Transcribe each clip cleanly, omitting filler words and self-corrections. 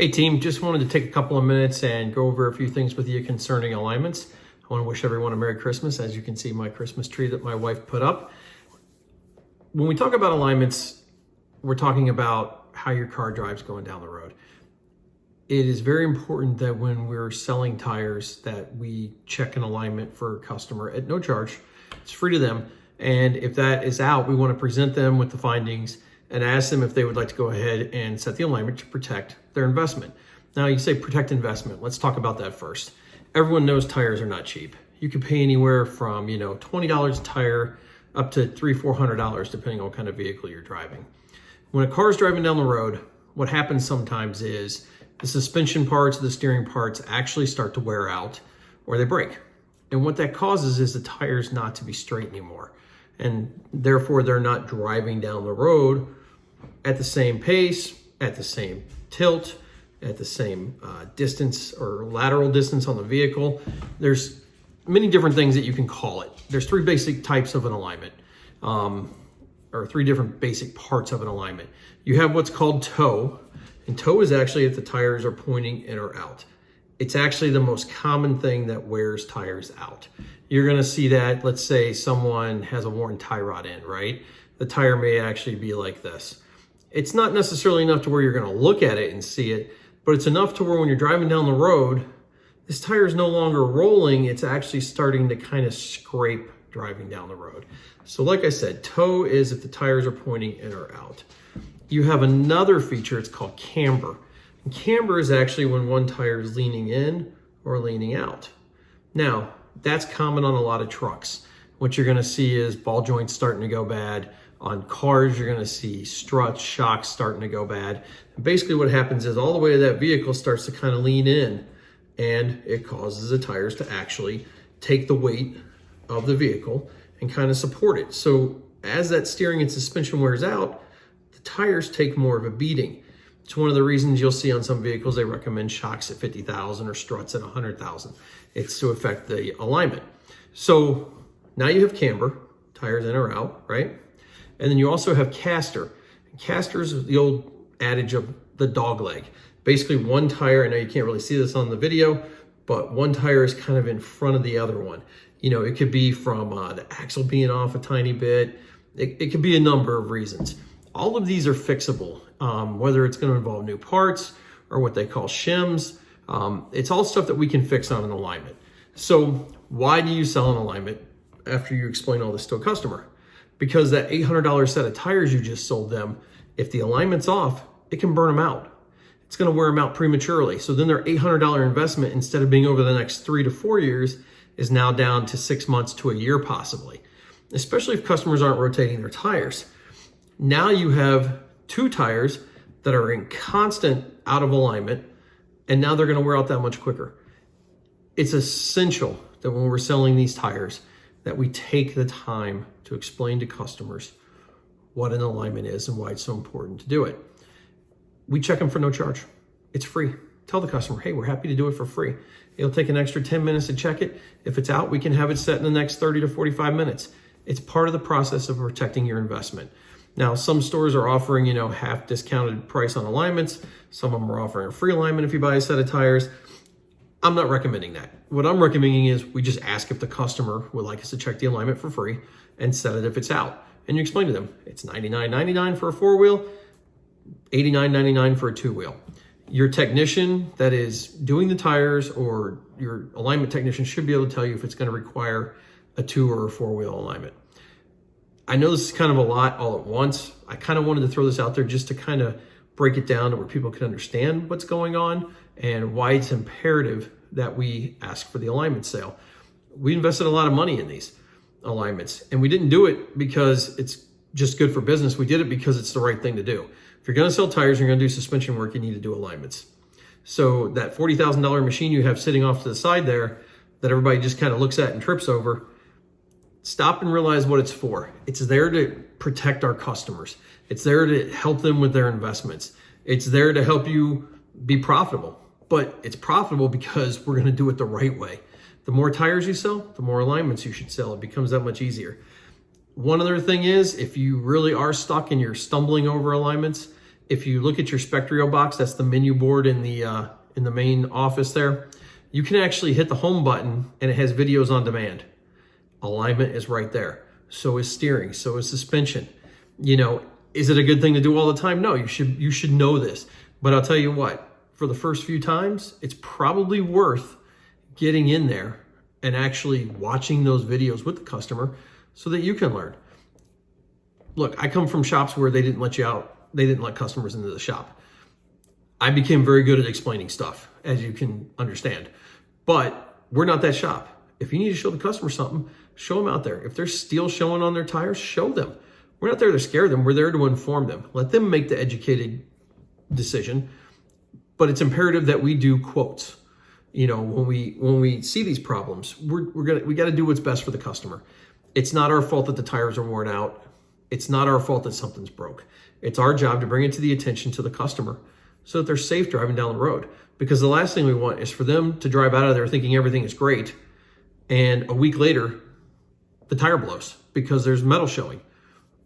Hey team, just wanted to take a couple of minutes and go over a few things with you concerning alignments. I want to wish everyone a Merry Christmas. As you can see, my Christmas tree that my wife put up. When we talk about alignments, we're talking about how your car drives going down the road. It is very important that when we're selling tires that we check an alignment for a customer at no charge. It's free to them. And if that is out, we want to present them with the findings and ask them if they would like to go ahead and set the alignment to protect their investment. Now you say protect investment. Let's talk about that first. Everyone knows tires are not cheap. You can pay anywhere from, $20 a tire up to $300-400 depending on what kind of vehicle you're driving. When a car is driving down the road, what happens sometimes is the suspension parts, the steering parts actually start to wear out or they break. And what that causes is the tires not to be straight anymore. And therefore they're not driving down the road at the same pace, at the same tilt, at the same distance or lateral distance on the vehicle. There's many different things that you can call it. There's three basic types of an alignment, or three different basic parts of an alignment. You have what's called toe, and toe is actually if the tires are pointing in or out. It's actually the most common thing that wears tires out. You're gonna see that, let's say someone has a worn tie rod in, right? The tire may actually be like this. It's not necessarily enough to where you're gonna look at it and see it, but it's enough to where when you're driving down the road, this tire is no longer rolling, it's actually starting to kind of scrape driving down the road. So like I said, toe is if the tires are pointing in or out. You have another feature, it's called camber. And camber is actually when one tire is leaning in or leaning out. Now, that's common on a lot of trucks. What you're gonna see is ball joints starting to go bad. On cars, you're gonna see struts, shocks starting to go bad. And basically what happens is all the way that vehicle starts to kind of lean in and it causes the tires to actually take the weight of the vehicle and kind of support it. So as that steering and suspension wears out, the tires take more of a beating. It's one of the reasons you'll see on some vehicles, they recommend shocks at 50,000 or struts at 100,000. It's to affect the alignment. So now you have camber, tires in or out, right? And then you also have caster. Caster is the old adage of the dog leg. Basically one tire, I know you can't really see this on the video, but one tire is kind of in front of the other one. It could be from the axle being off a tiny bit. It could be a number of reasons. All of these are fixable, whether it's going to involve new parts or what they call shims. It's all stuff that we can fix on an alignment. So why do you sell an alignment after you explain all this to a customer? Because that $800 set of tires you just sold them, if the alignment's off, it can burn them out. It's going to wear them out prematurely. So then their $800 investment, instead of being over the next 3 to 4 years, is now down to 6 months to a year possibly, especially if customers aren't rotating their tires. Now you have two tires that are in constant out of alignment, and now they're going to wear out that much quicker. It's essential that when we're selling these tires that we take the time to explain to customers what an alignment is and why it's so important to do it. We check them for no charge. It's free. Tell the customer, hey, we're happy to do it for free. It'll take an extra 10 minutes to check it. If it's out, we can have it set in the next 30 to 45 minutes. It's part of the process of protecting your investment. Now, some stores are offering, half discounted price on alignments. Some of them are offering a free alignment if you buy a set of tires. I'm not recommending that. What I'm recommending is we just ask if the customer would like us to check the alignment for free and set it if it's out. And you explain to them, it's $99.99 for a 4-wheel, $89.99 for a 2-wheel. Your technician that is doing the tires or your alignment technician should be able to tell you if it's going to require a 2 or a 4-wheel alignment. I know this is kind of a lot all at once. I kind of wanted to throw this out there just to kind of break it down to where people can understand what's going on and why it's imperative that we ask for the alignment sale. We invested a lot of money in these alignments, and we didn't do it because it's just good for business. We did it because it's the right thing to do. If you're going to sell tires, you're going to do suspension work, you need to do alignments. So that $40,000 machine you have sitting off to the side there that everybody just kind of looks at and trips over, stop and realize what it's for. It's there to protect our customers. It's there to help them with their investments. It's there to help you be profitable. But it's profitable because we're going to do it the right way. The more tires you sell, the more alignments you should sell. It becomes that much easier. One other thing is, if you really are stuck and you're stumbling over alignments, If you look at your Spectrio box, that's the menu board in the main office there, you can actually hit the home button and it has videos on demand. Alignment is right there. So is steering, so is suspension. You know, is it a good thing to do all the time? No, you should know this. But I'll tell you what, for the first few times, it's probably worth getting in there and actually watching those videos with the customer so that you can learn. Look, I come from shops where they didn't let you out. They didn't let customers into the shop. I became very good at explaining stuff, as you can understand. But we're not that shop. If you need to show the customer something, show them out there. If there's steel showing on their tires, show them. We're not there to scare them. We're there to inform them. Let them make the educated decision. But it's imperative that we do quotes. You know, when we see these problems, we got to do what's best for the customer. It's not our fault that the tires are worn out. It's not our fault that something's broke. It's our job to bring it to the attention to the customer so that they're safe driving down the road. Because the last thing we want is for them to drive out of there thinking everything is great, and a week later, the tire blows because there's metal showing.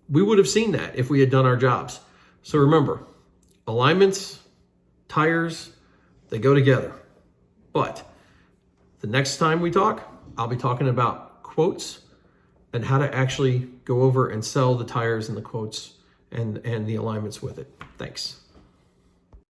We would have seen that if we had done our jobs. So remember, alignments, tires, they go together. But the next time we talk, I'll be talking about quotes and how to actually go over and sell the tires and the quotes and the alignments with it. Thanks.